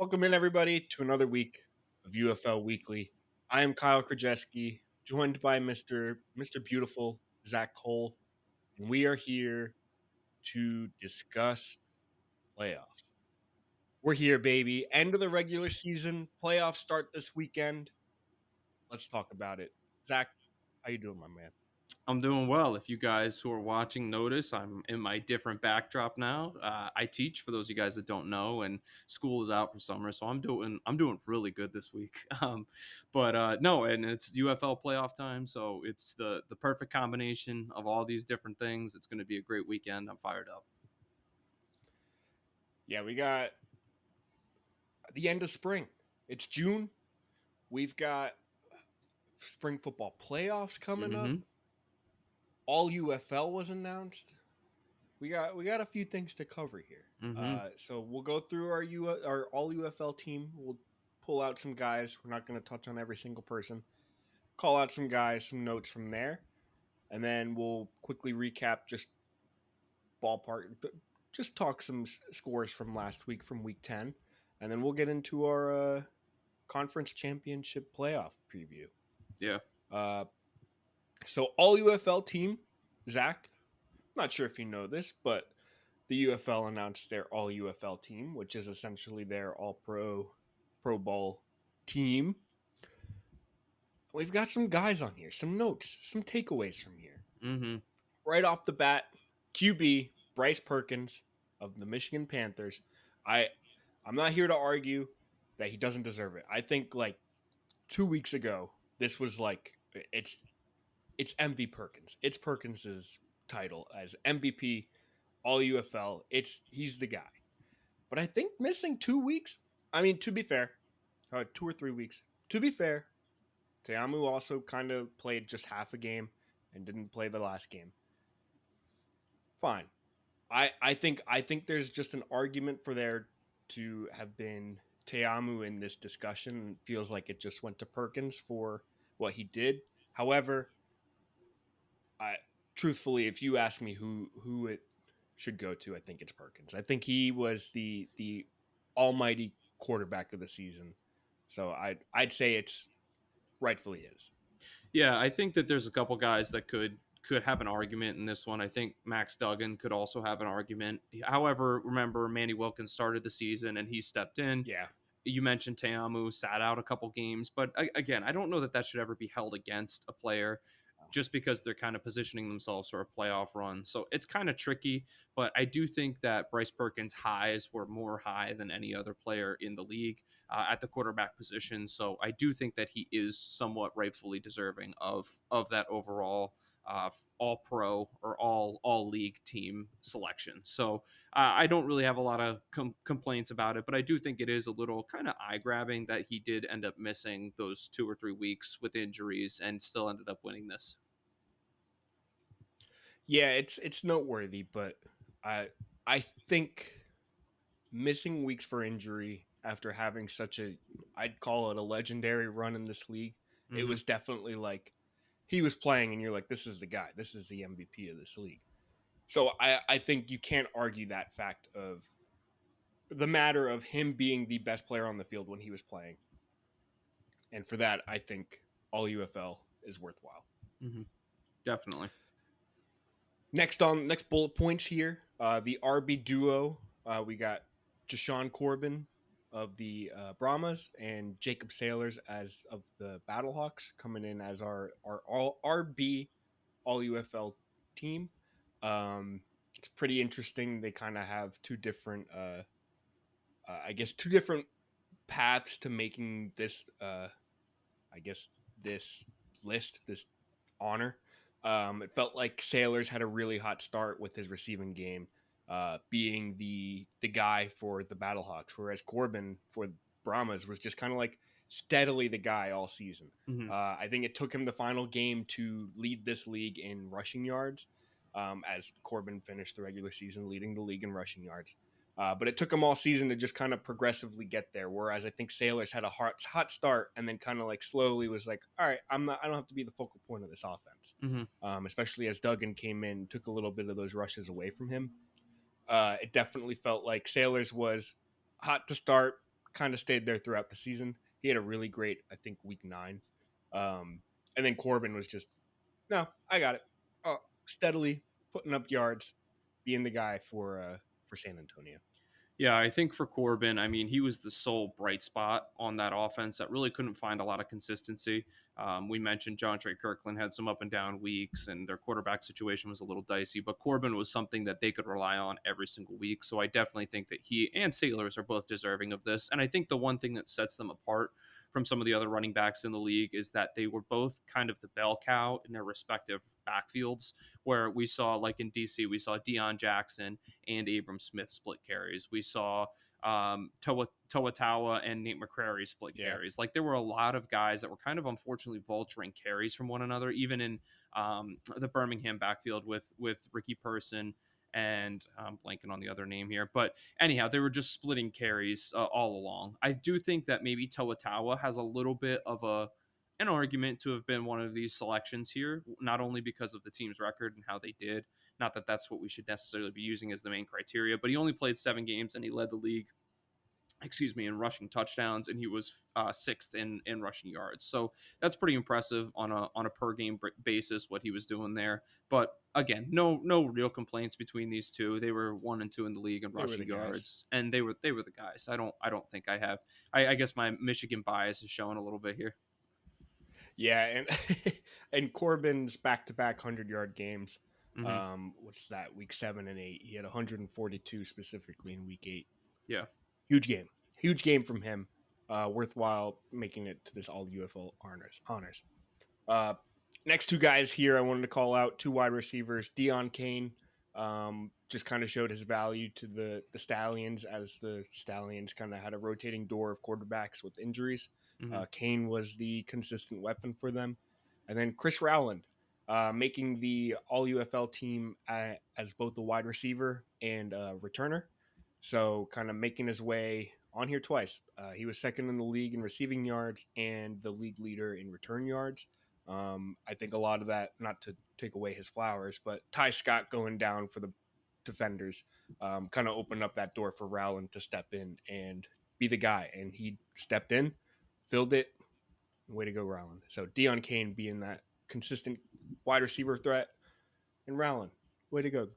Welcome in, everybody, to another week of UFL Weekly. I am Kyle Krajewski, joined by Mr. Beautiful Zach Cole, and we are here to discuss playoffs. We're here, baby. End of the regular season. Playoffs start this weekend. Let's talk about it. Zach, how you doing, my man? I'm doing well. If you guys who are watching notice, I'm in my different backdrop now. I teach for those of you guys that don't know, and school is out for summer, so I'm doing really good this week. But no, and it's UFL playoff time, so it's the perfect combination of all these different things. It's going to be a great weekend. I'm fired up. Yeah, we got the end of spring. It's June. We've got spring football playoffs coming up. Hmm. All UFL was announced. We got a few things to cover here. Hmm. So we'll go through our all UFL team. We'll pull out some guys. We're not going to touch on every single person. Call out some guys, some notes from there, and then we'll quickly recap just ballpark, just talk some scores from last week, from week 10, and then we'll get into our conference championship playoff preview. Yeah. Uh, so all UFL team, Zach. Not sure if you know this, but the UFL announced their all UFL team, which is essentially their all Pro Bowl team. We've got some guys on here, some notes, some takeaways from here. Hmm. Right off the bat, QB Bryce Perkins of the Michigan Panthers. I I'm not here to argue that he doesn't deserve it. I think like 2 weeks ago, this was like it's MV Perkins. It's Perkins's title as MVP all UFL. He's the guy. But I think missing 2 weeks. I mean, to be fair, 2 or 3 weeks. To be fair, Teamu also kind of played just half a game and didn't play the last game. Fine. I think there's just an argument for there to have been Teamu in this discussion. It feels like it just went to Perkins for what he did. However, I truthfully, if you ask me who it should go to, I think it's Perkins. I think he was the almighty quarterback of the season. So I'd say it's rightfully his. Yeah, I think that there's a couple guys that could have an argument in this one. I think Max Duggan could also have an argument. However, remember Manny Wilkins started the season and he stepped in. Yeah. You mentioned Teamu sat out a couple games, but again, I don't know that that should ever be held against a player just because they're kind of positioning themselves for a playoff run. So it's kind of tricky, but I do think that Bryce Perkins' highs were more high than any other player in the league at the quarterback position. So I do think that he is somewhat rightfully deserving of that overall all pro or all league team selection. So I don't really have a lot of complaints about it, but I do think it is a little kind of eye grabbing that he did end up missing those 2 or 3 weeks with injuries and still ended up winning this. Yeah, it's noteworthy, but I think missing weeks for injury after having such a I'd call it a legendary run in this league, it Hmm. was definitely like he was playing and you're like, this is the guy. This is the MVP of this league. So I think you can't argue that fact of the matter of him being the best player on the field when he was playing. And for that, I think all UFL is worthwhile. Hmm. Definitely. Next bullet points here, the RB duo. We got Jashawn Corbin of the Brahmas and Jacob Sailors as of the Battlehawks coming in as our all RB all UFL team. It's pretty interesting. They kind of have two different, I guess, two different paths to making this. I guess this list, this honor. It felt like Sailors had a really hot start with his receiving game, being the guy for the Battlehawks, whereas Corbin for Brahmas was just kind of like steadily the guy all season. Hmm. I think it took him the final game to lead this league in rushing yards, as Corbin finished the regular season leading the league in rushing yards. But it took him all season to just kind of progressively get there. Whereas I think Sailors had a hot start and then kind of like slowly was like, all right, I don't have to be the focal point of this offense. Hmm. Especially as Duggan came in, took a little bit of those rushes away from him. It definitely felt like Sailors was hot to start, kind of stayed there throughout the season. He had a really great, I think, week 9. And then Corbin was just, no, I got it. Steadily putting up yards, being the guy for San Antonio. Yeah, I think for Corbin, I mean, he was the sole bright spot on that offense that really couldn't find a lot of consistency. We mentioned John Trey Kirkland had some up and down weeks, and their quarterback situation was a little dicey, but Corbin was something that they could rely on every single week. So I definitely think that he and Sailors are both deserving of this. And I think the one thing that sets them apart from some of the other running backs in the league is that they were both kind of the bell cow in their respective backfields, where we saw, like in DC, we saw Deion Jackson and Abram Smith split carries. We saw Toa and Nate McCrary split Yeah, carries. Like there were a lot of guys that were kind of unfortunately vulturing carries from one another, even in the Birmingham backfield with Ricky Person and I'm blanking on the other name here. But anyhow, they were just splitting carries all along. I do think that maybe Toa has a little bit of an argument to have been one of these selections here, not only because of the team's record and how they did, not that that's what we should necessarily be using as the main criteria, but he only played 7 games and he led the league, in rushing touchdowns, and he was sixth in rushing yards. So that's pretty impressive on a per game basis what he was doing there. But again, no real complaints between these two. They were 1 and 2 in the league in they were the rushing guys. yards, and they were the guys. I don't think I have. I guess my Michigan bias is showing a little bit here. Yeah, and and Corbin's back-to-back 100-yard games. Hmm. What's that? Week 7 and 8. He had 142 specifically in week 8. Yeah. Huge game from him. Worthwhile making it to this all UFL honors. Uh, Next two guys here, I wanted to call out two wide receivers. Dion Kane just kind of showed his value to the Stallions as the Stallions kind of had a rotating door of quarterbacks with injuries. Hmm. Kane was the consistent weapon for them. And then Chris Rowland making the all UFL team as both a wide receiver and a returner. So kind of making his way on here twice. He was second in the league in receiving yards and the league leader in return yards. I think a lot of that, not to take away his flowers, but Ty Scott going down for the defenders kind of opened up that door for Rowland to step in and be the guy. And he stepped in, filled it. Way to go, Rowland. So Dion Kane being that consistent wide receiver threat, and Rowland, way to go.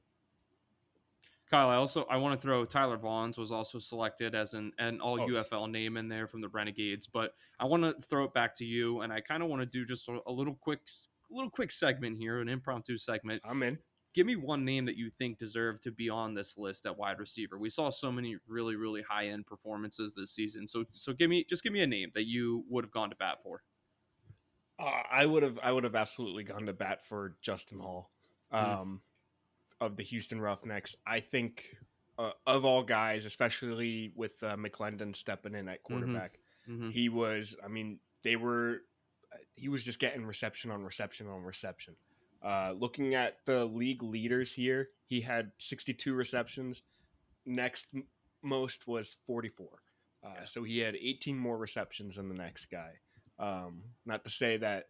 Kyle, I want to throw Tyler Vaughns was also selected as an all Oh, UFL name in there from the Renegades, but I want to throw it back to you, and I kind of want to do just a little quick segment here, an impromptu segment. I'm in. Give me one name that you think deserved to be on this list at wide receiver. We saw so many really high end performances this season, so give me a name that you would have gone to bat for. I would have absolutely gone to bat for Justin Hall. Mm, Um, of the Houston Roughnecks. I think of all guys, especially with McClendon stepping in at mm-hmm, quarterback, mm-hmm, he was. I mean, they were. He was just getting reception on reception on reception. Looking at the league leaders here, he had 62 receptions. Next most was 44. yeah. So he had 18 more receptions than the next guy. Not to say that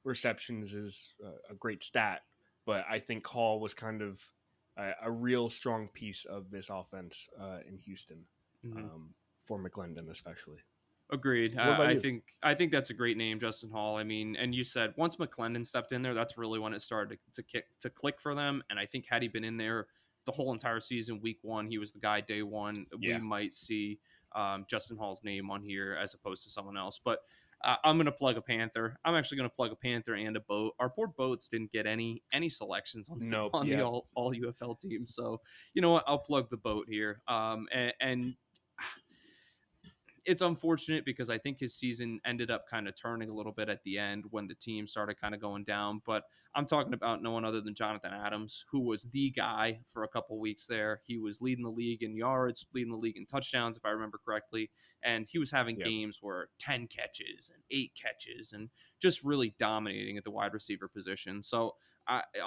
receptions is a great stat, but I think Hall was kind of a real strong piece of this offense in Houston Mm-hmm. for McClendon, especially. Agreed. What about I you? think I think that's a great name, Justin Hall. I mean, and you said once McClendon stepped in there, that's really when it started to click for them. And I think had he been in there the whole entire season, week 1, he was the guy. Day 1, we Yeah, might see Justin Hall's name on here as opposed to someone else. But I'm going to plug a Panther. I'm actually going to plug a Panther and a Boat. Our poor Boats didn't get any selections on the nope, on the yep. all UFL team. So you know what? I'll plug the Boat here. And it's unfortunate because I think his season ended up kind of turning a little bit at the end when the team started kind of going down. But I'm talking about no one other than Jonathan Adams, who was the guy for a couple weeks there. He was leading the league in yards, leading the league in touchdowns, if I remember correctly. And he was having Yep. games where 10 catches and 8 catches and just really dominating at the wide receiver position. So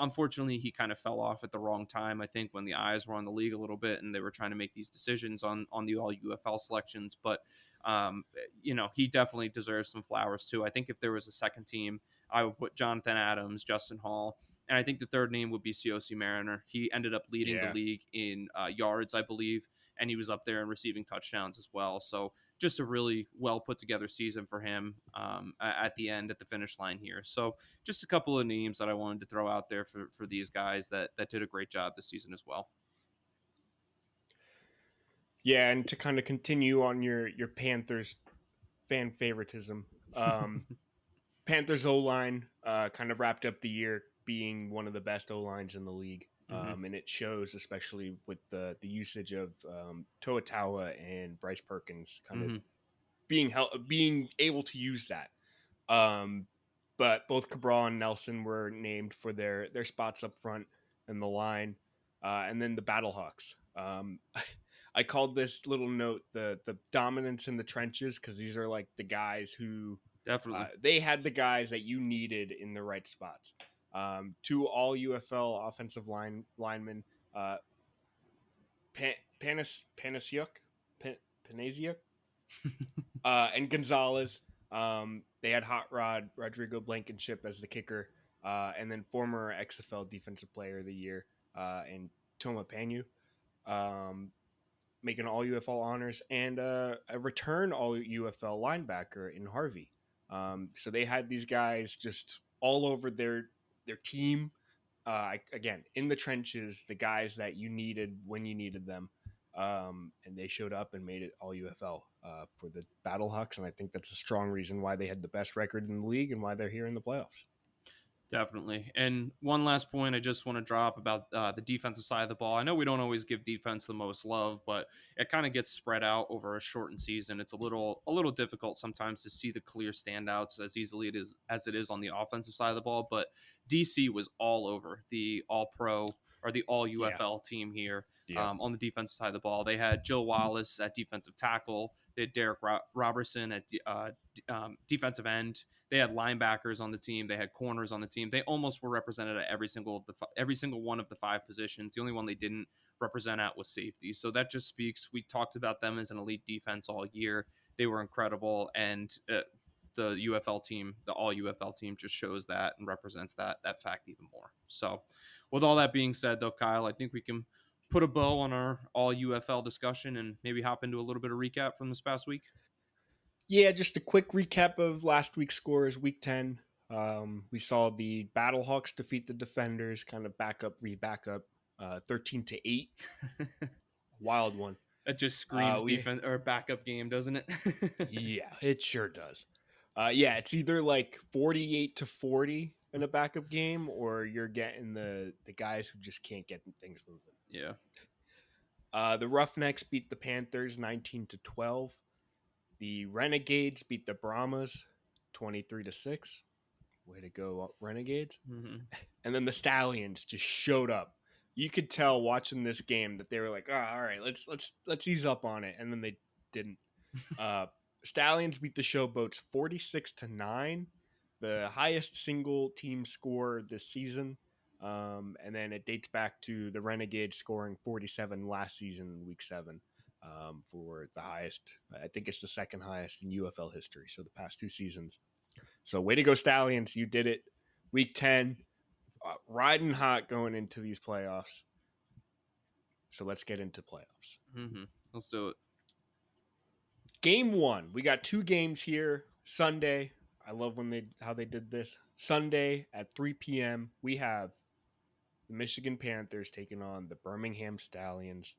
unfortunately, he kind of fell off at the wrong time. I think when the eyes were on the league a little bit and they were trying to make these decisions on the all UFL selections. But um, he definitely deserves some flowers too. I think if there was a second team, I would put Jonathan Adams, Justin Hall, and I think the third name would be COC Mariner. He ended up leading the Yeah. league in yards, I believe, and he was up there in receiving touchdowns as well. So just a really well put together season for him at the end, at the finish line here. So just a couple of names that I wanted to throw out there for these guys that did a great job this season as well. Yeah, and to kind of continue on your Panthers fan favoritism, Panthers O line kind of wrapped up the year being one of the best O lines in the league, Hmm. and it shows especially with the usage of Toa Taua and Bryce Perkins kind of Hmm. being able to use that. Um, but both Cabral and Nelson were named for their spots up front in the line, and then the Battlehawks. I called this little note the dominance in the trenches because these are like the guys who Definitely. they had the guys that you needed in the right spots. Two all UFL offensive linemen, uh, Panasiuk, Panasiuk, and Gonzalez. They had Hot Rod Rodrigo Blankenship as the kicker, and then former XFL Defensive Player of the Year and Toma Panu, um, making all UFL honors, and a return all UFL linebacker in Harvey. So they had these guys just all over their team. Again, in the trenches, the guys that you needed when you needed them, and they showed up and made it all UFL for the Battlehawks, and I think that's a strong reason why they had the best record in the league and why they're here in the playoffs. Definitely. And one last point I just want to drop about the defensive side of the ball. I know we don't always give defense the most love, but it kind of gets spread out over a shortened season. It's a little difficult sometimes to see the clear standouts as easily as it is on the offensive side of the ball. But DC was all over the All Pro or the All Yeah, UFL team here. yeah, On the defensive side of the ball, they had Jill Wallace at defensive tackle. They had Derek Robertson at defensive end. They had linebackers on the team. They had corners on the team. They almost were represented at every single one of the five positions. The only one they didn't represent at was safety. So that just speaks. We talked about them as an elite defense all year. They were incredible, and the UFL team, the all UFL team, just shows that and represents that fact even more. So, with all that being said, though, Kyle, I think we can put a bow on our all UFL discussion and maybe hop into a little bit of recap from this past week. yeah. Just a quick recap of last week's scores. Week 10, we saw the Battlehawks defeat the Defenders, kind of back up, back up, 13-8. Wild one. That just screams We defense or backup game, doesn't it? Yeah, it sure does. Yeah, it's either like 48-40 in a backup game, or you're getting the guys who just can't get things moving. Yeah. The Roughnecks beat the Panthers 19-12. The Renegades beat the Brahmas 23-6. Way to go, Renegades! Hmm. And then the Stallions just showed up. You could tell watching this game that they were like, "Oh, all right, let's ease up on it," and then they didn't. Uh, Stallions beat the Showboats 46-9, the highest single team score this season. And then it dates back to the Renegades scoring 47 last season in week 7 for the highest. I think it's the second highest in UFL history. So the past 2 seasons. So way to go, Stallions. You did it. Week 10, riding hot going into these playoffs. So let's get into playoffs. Hmm. Let's do it. Game 1. We got 2 games here. Sunday. I love how they did this. Sunday at 3 p.m. We have the Michigan Panthers taking on the Birmingham Stallions.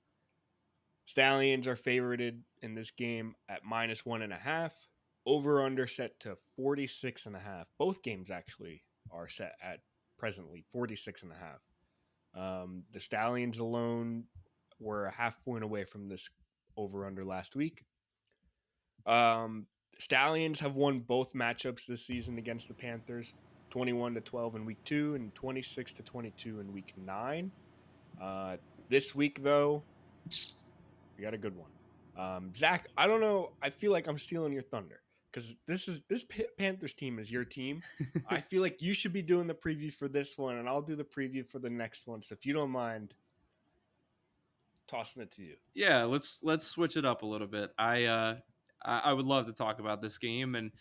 Stallions are favorited in this game at -1.5. Over under set to 46.5. Both games actually are set at presently 46.5. The Stallions alone were a half point away from this over under last week. Stallions have won both matchups this season against the Panthers, 21-12 in week 2 and 26-22 in week 9. This week though, we got a good one. Zach, I don't know. I feel like I'm stealing your thunder because this Panthers team is your team. I feel like you should be doing the preview for this one, and I'll do the preview for the next one. So if you don't mind, tossing it to you. Yeah, let's switch it up a little bit. I would love to talk about this game, and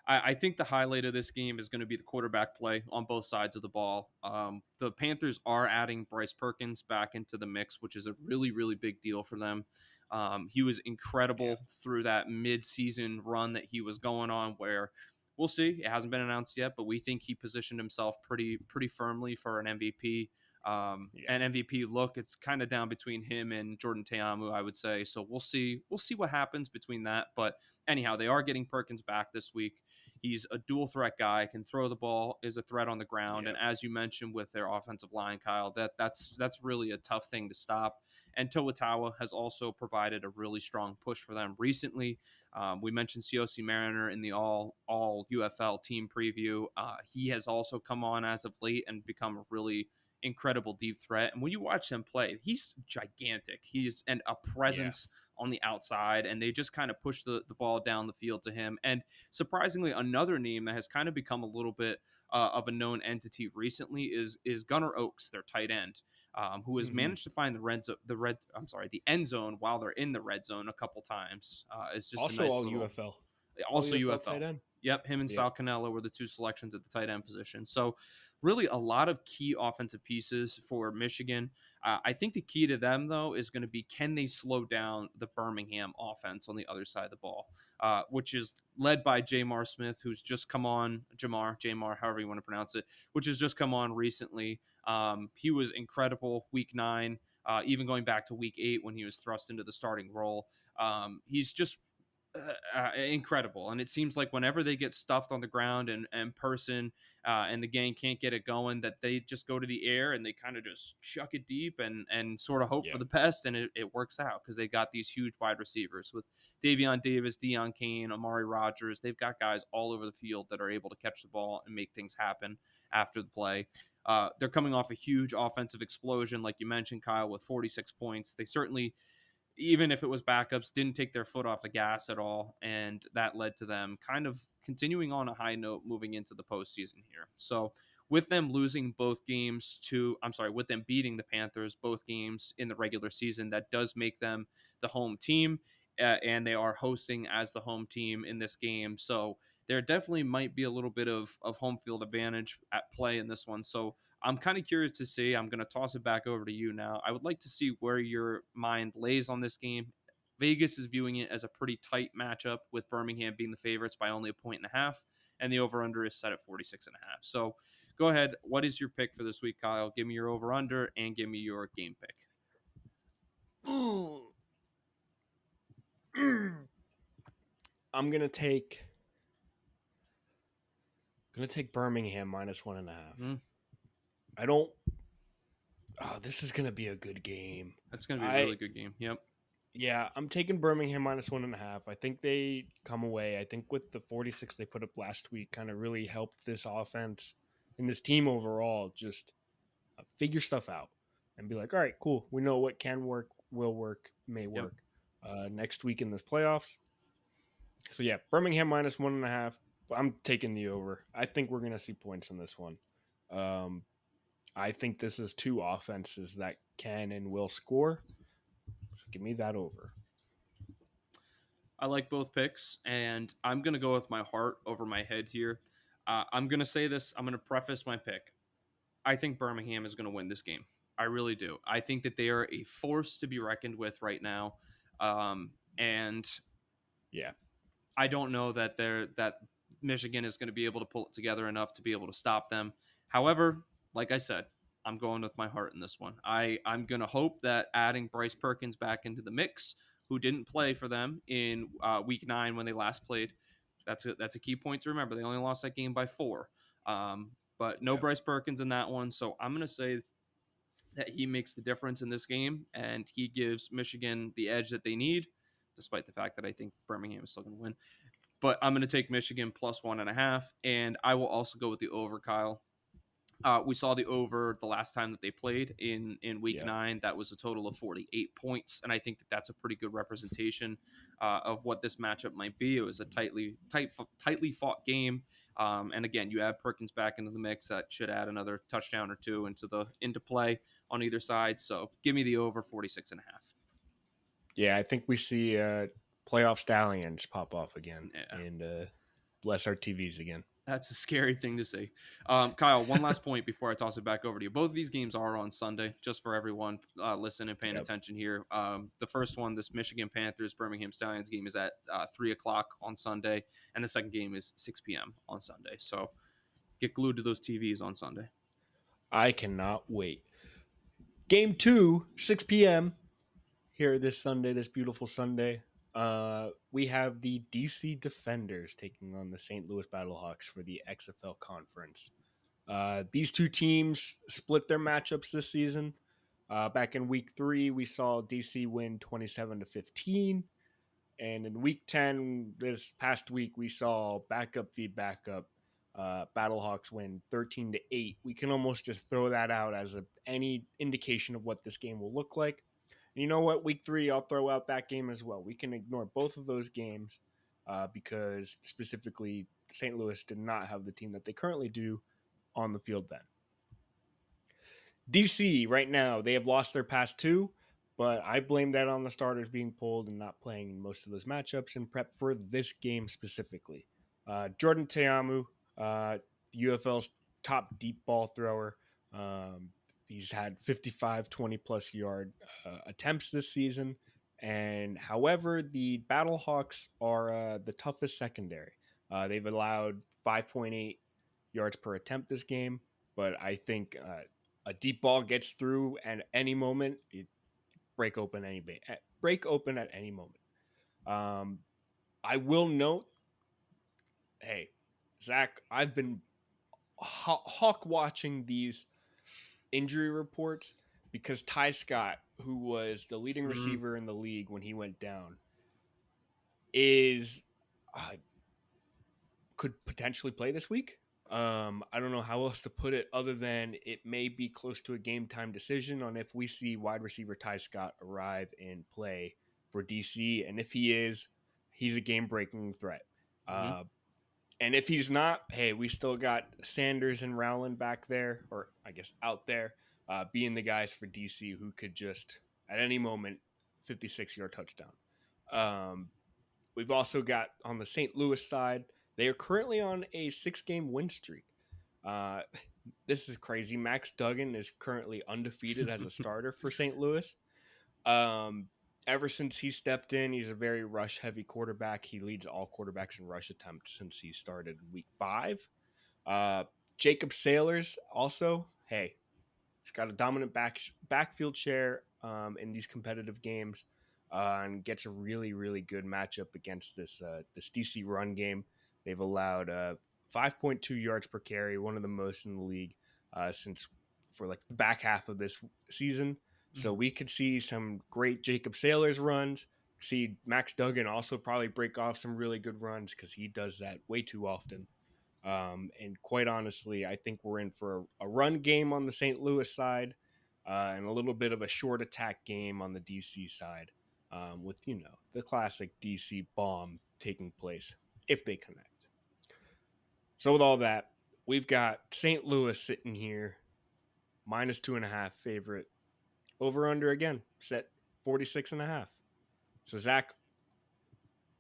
I think the highlight of this game is going to be the quarterback play on both sides of the ball. The Panthers are adding Bryce Perkins back into the mix, which is a really big deal for them. He was Yeah. incredible through that mid-season run that he was going on, where we'll see. It hasn't been announced yet, but we think he positioned himself pretty firmly for an MVP. Yeah. An MVP look. It's kind of down between him and Jordan Teamu, I would say. So we'll see. We'll see what happens between that. But anyhow, they are getting Perkins back this week. He's a dual threat guy, can throw the ball, is a threat on the ground, and Yep. as you mentioned with their offensive line, Kyle, that's really a tough thing to stop. And Toatawa has also provided a really strong push for them recently. We mentioned Ciosi Mariner in the all UFL team preview. He has also come on as of late and become a really incredible deep threat. And when you watch him play, he's gigantic. He's a Yeah. presence on the outside, and they just kind of push the ball down the field to him. And surprisingly, another name that has kind of become a little bit of a known entity recently is Gunnar Oaks, their tight end. Who has Hmm. managed to find the end zone while they're in the red zone a couple times. It's just a Also, nice all little, UFL. All also UFL tight UFL. end. Yep, him and Yep. Sal Canella were the two selections at the tight end position. So, really, a lot of key offensive pieces for Michigan. I think the key to them, though, is going to be can they slow down the Birmingham offense on the other side of the ball, which is led by Jamar Smith, who's just come on, Jamar, however you want to pronounce it, which has just come on recently. He was incredible week 9, even going back to week 8 when he was thrust into the starting role. He's just incredible. And it seems like whenever they get stuffed on the ground and person and the gang can't get it going, that they just go to the air and they kind of just chuck it deep and sort of hope for Yeah. the best. And it works out because they got these huge wide receivers with Davion Davis, Deion Kane, Amari Rogers. They've got guys all over the field that are able to catch the ball and make things happen after the play. They're coming off a huge offensive explosion, like you mentioned, Kyle, with 46 points. They certainly, even if it was backups, didn't take their foot off the gas at all. And that led to them kind of continuing on a high note moving into the postseason here. So, with them losing both games with them beating the Panthers both games in the regular season, that does make them the home team. And they are hosting as the home team in this game. So, there definitely might be a little bit of home field advantage at play in this one. So, I'm kind of curious to see. I'm going to toss it back over to you now. I would like to see where your mind lays on this game. Vegas is viewing it as a pretty tight matchup with Birmingham being the favorites by only a point and a half, and the over under is set at 46 and a half. So go ahead. What is your pick for this week, Kyle? Give me your over under and give me your game pick. I'm gonna take Birmingham minus 1.5. Mm, I don't. Oh, this is gonna be a good game. that's going to be a I really good game. Yep. Yeah, I'm taking Birmingham minus 1.5. I think they come away. I think with the 46 they put up last week, kind of really helped this offense and this team overall just figure stuff out and be like, all right, cool. We know what can work, will work, may Yep. work next week in this playoffs. So yeah, Birmingham minus 1.5. I'm taking the over. I think we're gonna see points in this one. Um, I think this is two offenses that can and will score. So give me that over. I like both picks, and I'm going to go with my heart over my head here. I'm going to say this. I'm going to preface my pick. I think Birmingham is going to win this game. I really do. I think that they are a force to be reckoned with right now, and Yeah, I don't know that Michigan is going to be able to pull it together enough to be able to stop them. However, like I said, I'm going with my heart in this one. I'm going to hope that adding Bryce Perkins back into the mix, who didn't play for them in Week 9 when they last played, that's a key point to remember. They only lost that game by 4. But no yeah, Bryce Perkins in that one. So I'm going to say that he makes the difference in this game and he gives Michigan the edge that they need, despite the fact that I think Birmingham is still going to win. But I'm going to take Michigan plus 1.5, and I will also go with the over, Kyle. We saw the over the last time that they played in week yeah. 9. That was a total of 48 points. And I think that that's a pretty good representation of what this matchup might be. It was a tightly fought game. And again, you add Perkins back into the mix. That should add another touchdown or two into play on either side. So give me the over 46 and a half. Yeah, I think we see playoff stallions pop off again Yeah. and bless our TVs again. That's a scary thing to see. Kyle, one last point before I toss it back over to you. Both of these games are on Sunday, just for everyone listening and paying Yep. attention here. The first one, this Michigan Panthers Birmingham Stallions game, is at 3 o'clock on Sunday, and the second game is 6 p.m. on Sunday. So get glued to those TVs on Sunday. I cannot wait. Game 2, 6 p.m. here this Sunday, this beautiful Sunday. We have the DC Defenders taking on the St. Louis Battlehawks for the XFL Conference. These two teams split their matchups this season. Back in week 3, we saw DC win 27-15. And in week 10, this past week, we saw backup feed backup. Battlehawks win 13-8. We can almost just throw that out as any indication of what this game will look like. And you know what? Week 3, I'll throw out that game as well. We can ignore both of those games because specifically St. Louis did not have the team that they currently do on the field then. DC right now, they have lost their past 2, but I blame that on the starters being pulled and not playing in most of those matchups in prep for this game specifically. Jordan Teamu, the UFL's top deep ball thrower. He's had 55 20 plus yard attempts this season. And however, the Battlehawks are the toughest secondary. They've allowed 5.8 yards per attempt this game, but I think a deep ball gets through at any moment, it break open at any moment. I will note, hey, Zach, I've been hawk watching these injury reports because Ty Scott, who was the leading receiver in the league when he went down, is could potentially play this week. I don't know how else to put it other than it may be close to a game time decision on if we see wide receiver Ty Scott arrive and play for DC. And if he is, he's a game breaking threat. And if he's not, hey, we still got Sanders and Rowland back there, or I guess out there, being the guys for DC who could just at any moment 56-yard touchdown. We've also got on the St. Louis side, they are currently on a 6-game win streak. This is crazy. Max Duggan is currently undefeated as a starter for St. Louis. Ever since he stepped in, he's a very rush-heavy quarterback. He leads all quarterbacks in rush attempts since he started in week 5. Jacob Sailors also, hey, he's got a dominant backfield share in these competitive games. And gets a really, really good matchup against this DC run game. They've allowed 5.2 yards per carry, one of the most in the league since for like the back half of this season. So we could see some great Jacob Sailors runs. See Max Duggan also probably break off some really good runs because he does that way too often. And quite honestly, I think we're in for a run game on the St. Louis side and a little bit of a short attack game on the DC side. With the classic DC bomb taking place if they connect. So with all that, we've got St. Louis sitting here -2.5 favorite. Over under again set 46.5. So Zach,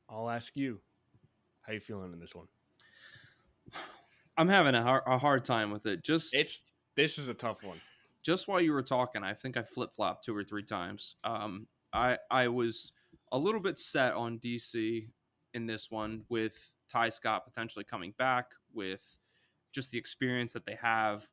I'll ask you, how you feeling in this one? I'm having a hard time with it. This is a tough one. Just while you were talking, I think I flip flopped 2 or 3 times. I was a little bit set on DC in this one with Ty Scott potentially coming back with just the experience that they have.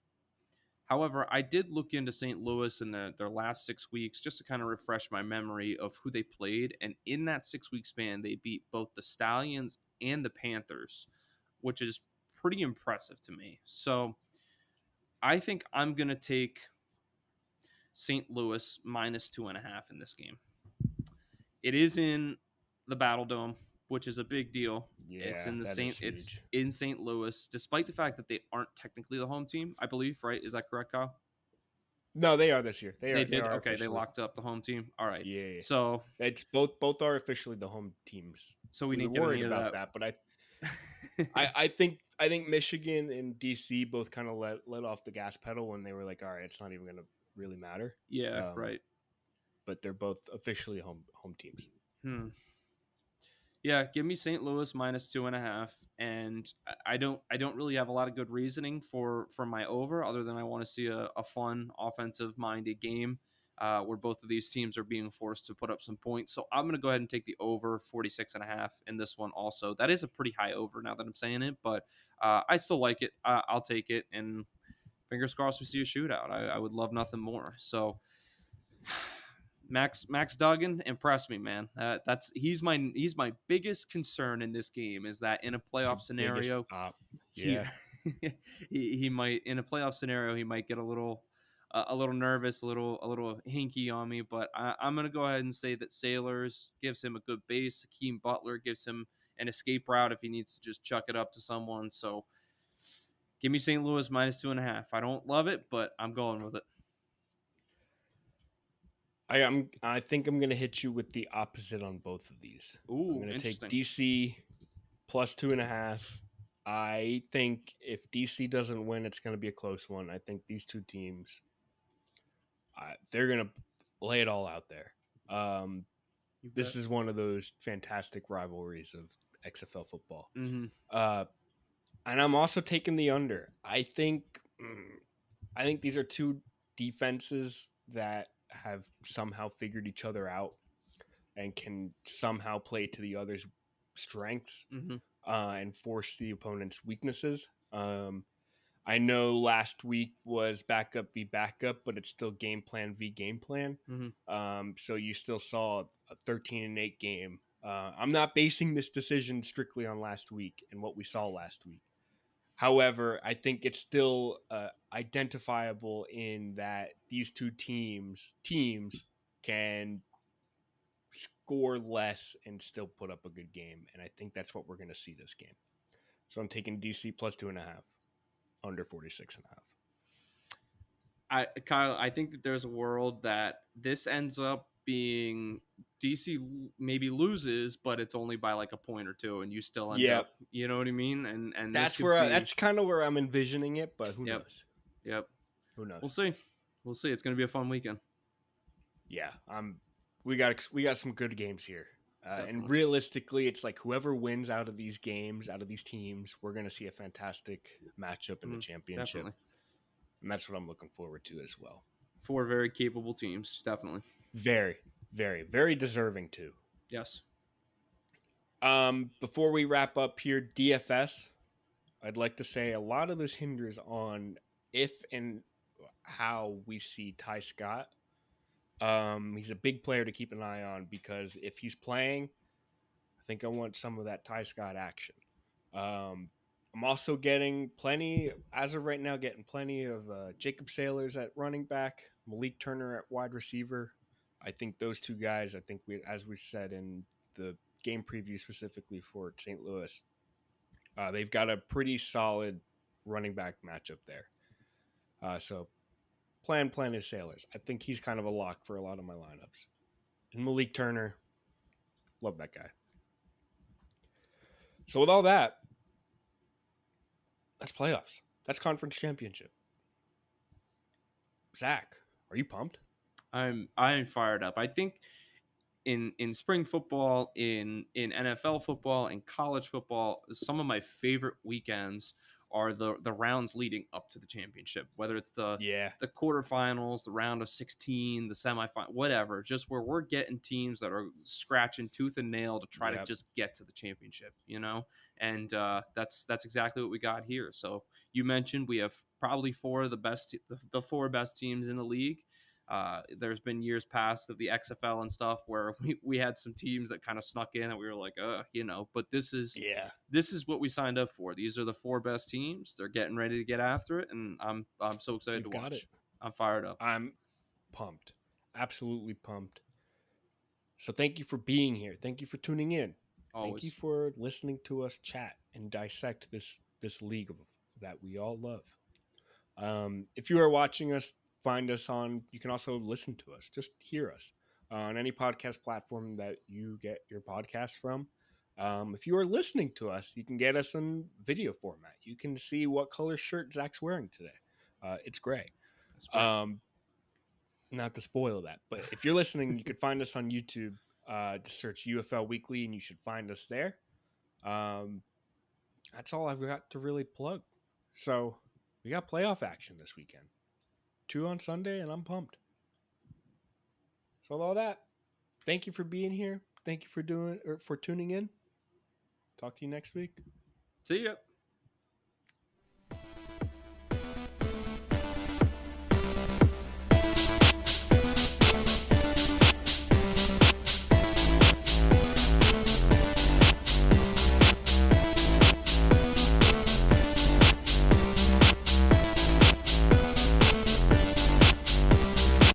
However, I did look into St. Louis in their last 6 weeks just to kind of refresh my memory of who they played. And in that 6-week span, they beat both the Stallions and the Panthers, which is pretty impressive to me. So I think I'm going to take St. Louis -2.5 in this game. It is in the Battle Dome, which is a big deal. Yeah, It's in St. Louis, despite the fact that they aren't technically the home team, I believe, right? Is that correct, Kyle? No, they are this year. They did. Are Okay, they locked up the home team. All right. Yeah. So it's both are officially the home teams. So we were didn't get worried any of about that, but I think Michigan and DC both kind of let off the gas pedal when they were like, all right, it's not even going to really matter. Yeah, right. But they're both officially home teams. Yeah, give me St. Louis minus 2.5. And I don't really have a lot of good reasoning for my over, other than I want to see a fun offensive minded game where both of these teams are being forced to put up some points. So I'm going to go ahead and take the over 46.5 in this one also. That is a pretty high over now that I'm saying it, but I still like it. I'll take it, and fingers crossed we see a shootout. I would love nothing more. So Max Duggan, impress me, man. He's my biggest concern in this game, is that in a Your playoff biggest scenario, op. he Yeah. he might, in a playoff scenario, he might get a little nervous, a little hinky on me. But I'm gonna go ahead and say that Sailors gives him a good base. Hakeem Butler gives him an escape route if he needs to just chuck it up to someone. So give me St. Louis minus 2.5. I don't love it, but I'm going with it. I think I'm gonna hit you with the opposite on both of these. I'm Ooh, gonna take interesting. DC plus 2.5. I think if DC doesn't win, it's gonna be a close one. I think these two teams, they're gonna lay it all out there. You This bet. is one of those fantastic rivalries of XFL football. Mm-hmm. Uh, and I'm also taking the under. I think these are two defenses that have somehow figured each other out and can somehow play to the other's strengths Mm-hmm. and force the opponent's weaknesses. I know last week was backup v backup, but it's still game plan v game plan. Mm-hmm. So you still saw a 13-8 game. I'm not basing this decision strictly on last week and what we saw last week. However, I think it's still identifiable in that these two teams can score less and still put up a good game, and I think that's what we're going to see this game. So I'm taking DC plus 2.5, under 46.5. Kyle, I think that there's a world that this ends up being DC maybe loses, but it's only by like a point or two, and you still end Yep, up, you know what I mean? And this that's could where be, that's kind of where I'm envisioning it, but who yep, knows? yep. Who knows? We'll see. We'll see. It's going to be a fun weekend. Yeah, we got some good games here. And Definitely. realistically, it's like whoever wins out of these games, out of these teams, we're going to see a fantastic matchup in the championship. Definitely. And that's what I'm looking forward to as well. Four very capable teams. Definitely. Very, very, very deserving too. Yes. Before we wrap up here, DFS, I'd like to say a lot of this hinders on if and how we see Ty Scott. He's a big player to keep an eye on because if he's playing, I think I want some of that Ty Scott action. I'm also getting plenty, as of right now, getting plenty of Jacob Sailors at running back, Malik Turner at wide receiver. I think those two guys, as we said in the game preview specifically for St. Louis, they've got a pretty solid running back matchup there. So plan is Sailors. I think he's kind of a lock for a lot of my lineups. And Malik Turner, love that guy. So with all that, that's playoffs. That's conference championship. Zach, are you pumped? I'm fired up. I think in spring football, in NFL football, and college football, some of my favorite weekends are the rounds leading up to the championship. Whether it's Yeah. the quarterfinals, the round of 16, the semifinal, whatever, just where we're getting teams that are scratching tooth and nail to try to Yep. just get to the championship, and that's exactly what we got here. So you mentioned we have probably four of the four best teams in the league. There's been years past of the XFL and stuff where we had some teams that kind of snuck in and we were like, but Yeah. this is what we signed up for. These are the four best teams. They're getting ready to get after it, and I'm so excited We've to got it. watch. I'm fired up. I'm pumped. Absolutely pumped. So thank you for being here. Thank you for tuning in. Thank you Always. for listening to us chat and dissect this league that we all love. If you are watching us, find us on. You can also listen to us. Just hear us on any podcast platform that you get your podcast from. If you are listening to us, you can get us in video format. You can see what color shirt Zach's wearing today. It's gray. That's great. Not to spoil that, but if you're listening, you can find us on YouTube. Just search UFL Weekly and you should find us there. That's all I've got to really plug. So we got playoff action this weekend. 2 on Sunday, and I'm pumped. So with all that, thank you for being here. Thank you for tuning in. Talk to you next week. See ya.